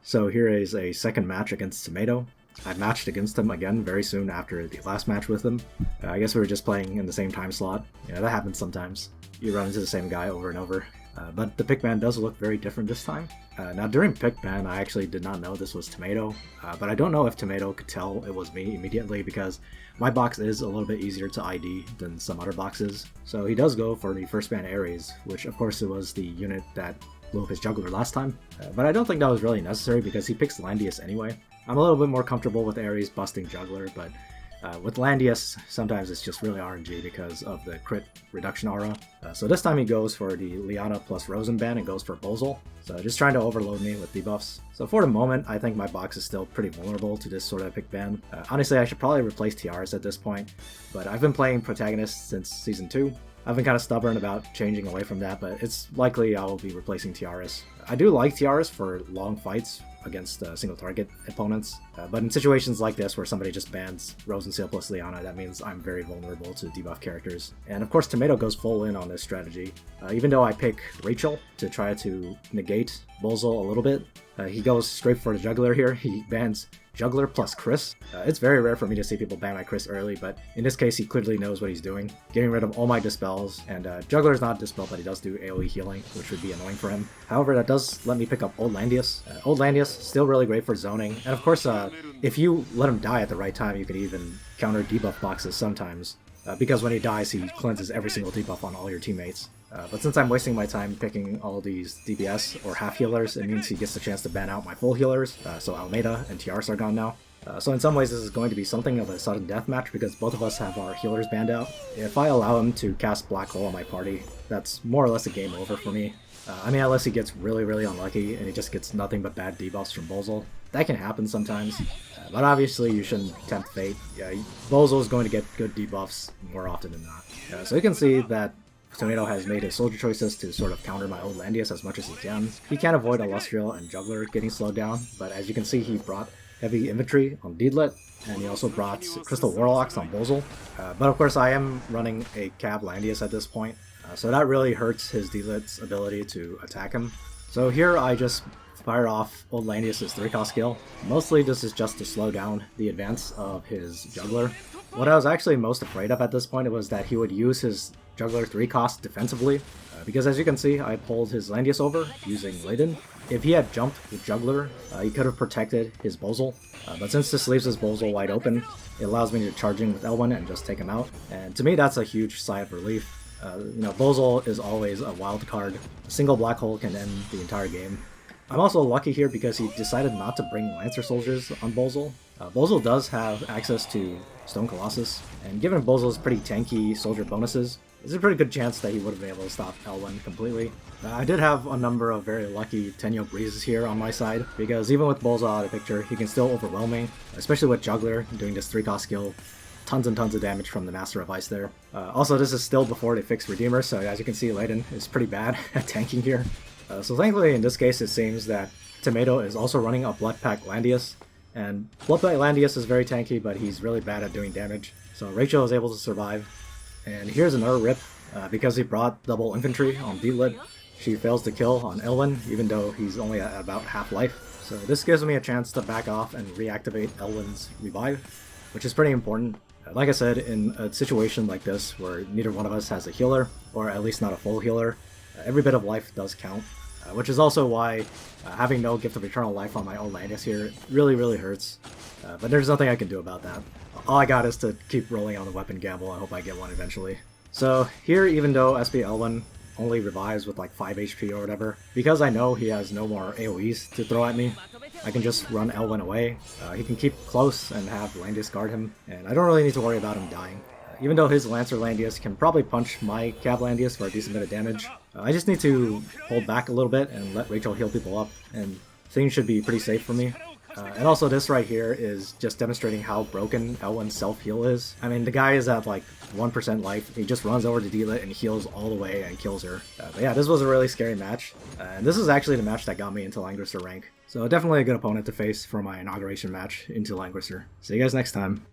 So here is a second match against Tomato. I matched against him again very soon after the last match with him. I guess we were just playing in the same time slot. Yeah, that happens sometimes. You run into the same guy over and over. But the pick ban does look very different this time. Now during pick ban, I actually did not know this was Tomato, but I don't know if Tomato could tell it was me immediately because my box is a little bit easier to ID than some other boxes. So he does go for the first ban Ares, which of course it was the unit that blew up his juggler last time. But I don't think that was really necessary because he picks Landius anyway. I'm a little bit more comfortable with Ares busting juggler, but with Landius, sometimes it's just really RNG because of the crit reduction aura. So this time he goes for the Liana plus Rosenband and goes for Bozel. So just trying to overload me with debuffs. So for the moment, I think my box is still pretty vulnerable to this sort of pick ban. Honestly, I should probably replace Tiaras at this point, but I've been playing Protagonist since Season 2. I've been kind of stubborn about changing away from that, but it's likely I will be replacing Tiaras. I do like Tiaras for long fights against single target opponents, but in situations like this where somebody just bans Rosenseal plus Liana, that means I'm very vulnerable to debuff characters. And of course Tomato goes full in on this strategy. Even though I pick Rachel to try to negate Bozel a little bit, he goes straight for the juggler here. He bans Juggler plus Chris. It's very rare for me to see people ban my Chris early, but in this case he clearly knows what he's doing. Getting rid of all my dispels, and Juggler is not dispel, but he does do AoE healing, which would be annoying for him. However, that does let me pick up Old Landius. Old Landius, still really great for zoning, and of course if you let him die at the right time, you can even counter debuff boxes sometimes. Because when he dies, he cleanses every single debuff on all your teammates. But since I'm wasting my time picking all these DPS or half healers, it means he gets the chance to ban out my full healers, so Almeida and Tiaras are gone now. So in some ways this is going to be something of a sudden death match because both of us have our healers banned out. If I allow him to cast Black Hole on my party, that's more or less a game over for me. I mean, unless he gets really unlucky and he just gets nothing but bad debuffs from Bozel. That can happen sometimes, but obviously you shouldn't tempt fate. Yeah, Bozel is going to get good debuffs more often than not. So you can see that Tomato has made his soldier choices to sort of counter my old Landius as much as he can. He can't avoid Illustrial and Juggler getting slowed down, but as you can see he brought heavy infantry on Deedlit, and he also brought Crystal Warlocks on Bozel. But of course I am running a Cav Landius at this point, so that really hurts his Deedlit's ability to attack him. So here I just fire off Old Landius' 3-cost skill. Mostly this is just to slow down the advance of his Juggler. What I was actually most afraid of at this point was that he would use his Juggler 3-cost defensively, because as you can see, I pulled his Landius over using Layden. If he had jumped with Juggler, he could have protected his Bozel, but since this leaves his Bozel wide open, it allows me to charge in with Elwyn and just take him out. And to me, that's a huge sigh of relief. You know, Bozel is always a wild card. A single black hole can end the entire game. I'm also lucky here because he decided not to bring Lancer soldiers on Bozel. Bozel does have access to Stone Colossus, and given Bozel's pretty tanky soldier bonuses, there's a pretty good chance that he would have been able to stop Elwyn completely. I did have a number of very lucky Tenyo Breezes here on my side, because even with Bozel out of the picture, he can still overwhelm me, especially with Juggler doing this 3-cost skill. Tons and tons of damage from the Master of Ice there. Also, this is still before they fix Redeemer, so as you can see, Layden is pretty bad at tanking here. So thankfully, in this case, it seems that Tomato is also running a Blood Pack Landius, and Blood Pack Landius is very tanky, but he's really bad at doing damage. So Rachel is able to survive. And here's another rip, because he brought double infantry on Deedlit. She fails to kill on Elwyn, even though he's only at about half life. So this gives me a chance to back off and reactivate Elwyn's revive, which is pretty important. Like I said, in a situation like this, where neither one of us has a healer, or at least not a full healer, every bit of life does count. Which is also why having no Gift of Eternal Life on my own Landis here really hurts. But there's nothing I can do about that. All I got is to keep rolling on the weapon gamble. I hope I get one eventually. So here, even though SP Elwyn only revives with like 5 HP or whatever, because I know he has no more AoEs to throw at me, I can just run Elwyn away. He can keep close and have Landius guard him, and I don't really need to worry about him dying. Even though his Lancer Landius can probably punch my Cav Landius for a decent bit of damage, I just need to hold back a little bit and let Rachel heal people up, and things should be pretty safe for me. And also this right here is just demonstrating how broken Elwyn's self-heal is. I mean, the guy is at like 1% life, he just runs over to Deedlit and heals all the way and kills her. But yeah, this was a really scary match, and this is actually the match that got me into Langrisser rank. So definitely a good opponent to face for my inauguration match into Langrisser. See you guys next time.